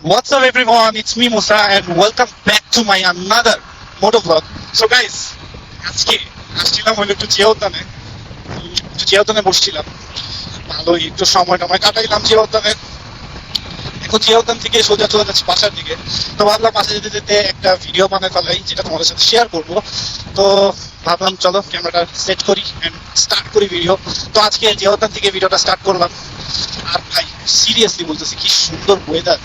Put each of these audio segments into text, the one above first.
What's up everyone, it's me Musa and welcome back to my another moto vlog. So guys, আজকে আসছিলাম হলো একটু জিয়া উদ্যানে বসছিলাম। ভালোই একটু সময় কাটাইলাম জিয়া উদ্যানে। এখন জিয়া উদ্যান থেকে সোজা চলে যাচ্ছি বাসার দিকে। তো ভাবলাম বাসা যেতে যেতে একটা ভিডিও বানায় ফেলাই, যেটা তোমাদের সাথে শেয়ার করবো। তো ভাবলাম চলো ক্যামেরাটা সেট করি এন্ড স্টার্ট করি ভিডিও। তো আজকে জিয়া উদ্যান থেকে ভিডিওটা স্টার্ট করলাম। আর ভাই সিরিয়াসলি বলতেছি, কি সুন্দর ওয়েদার।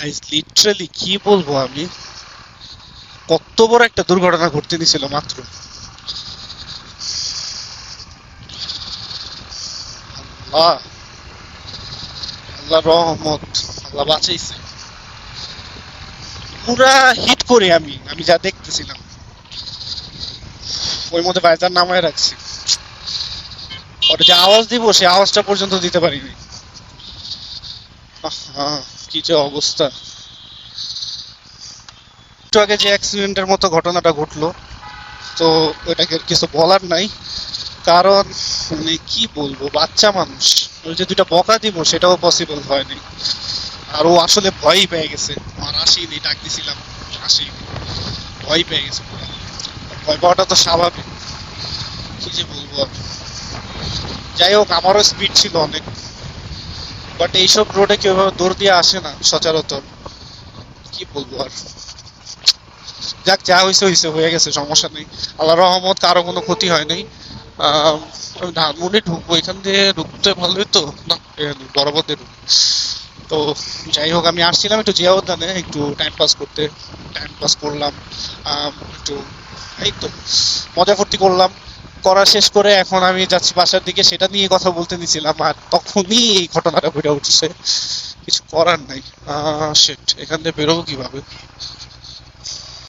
এই লিটারালি কি বলবো আমি, কত বড় একটা দুর্ঘটনা ঘটতে দিছিল মাত্র। আল্লাহ, আল্লাহ রহমত, আল্লাহ বাঁচাইছে। পুরা হিট করে আমি যা দেখতেছিলাম ওই মধ্যে ভাইজার নামায় রাখছি। ওটা যে আওয়াজ দিব সে আওয়াজটা পর্যন্ত দিতে পারিনি। হ্যাঁ, কি যে অবস্থা। একটু আগে যে অ্যাক্সিডেন্টের মতো ঘটনাটা ঘটলো, তো ওইটাকে কিছু বলার নাই। কারণ মানে কি বলবো, বাচ্চা মানুষ, ওই যে দুইটা বকা দিব সেটাও পসিবল হয়নি। আর ও আসলে ভয়ই পেয়ে গেছে। আর আসেনি, ডাক দিছিলাম, আসেনি, ভয় পেয়ে গেছে পুরো। ভয় পাওয়াটা তো স্বাভাবিক, কি যে বলবো আর। যাই হোক, আমারও স্পিড ছিল অনেক, বাট এইসব রোডে কেউ দৌড় দিয়ে আসে না সচরাচর। কি বলবো আর, যাক, যা হয়েছে হয়েছে, হয়ে গেছে, সমস্যা নেই। আল্লাহ রহমত, কারো কোনো ক্ষতি হয় নাই। আমি ধানমন্ডি ঢুকবো, এখান দিয়ে ঢুকতে ভালোই তো না, বরাবর দিয়ে ঢুকবো। তো যাই হোক, আমি আসছিলাম একটু জিয়া উদ্যানে একটু টাইম পাস করতে। টাইম পাস করলাম, একটু এই তো মজা ফুর্তি করলাম। করা শেষ করে এখন আমি যাচ্ছি বাসার দিকে, সেটা নিয়ে কথা বলতে নিছিলাম, আর তখনই এই ঘটনাটা ঘটে উঠছে। কিছু করার নাই। শিট, এখান থেকে বেরোবো কিভাবে?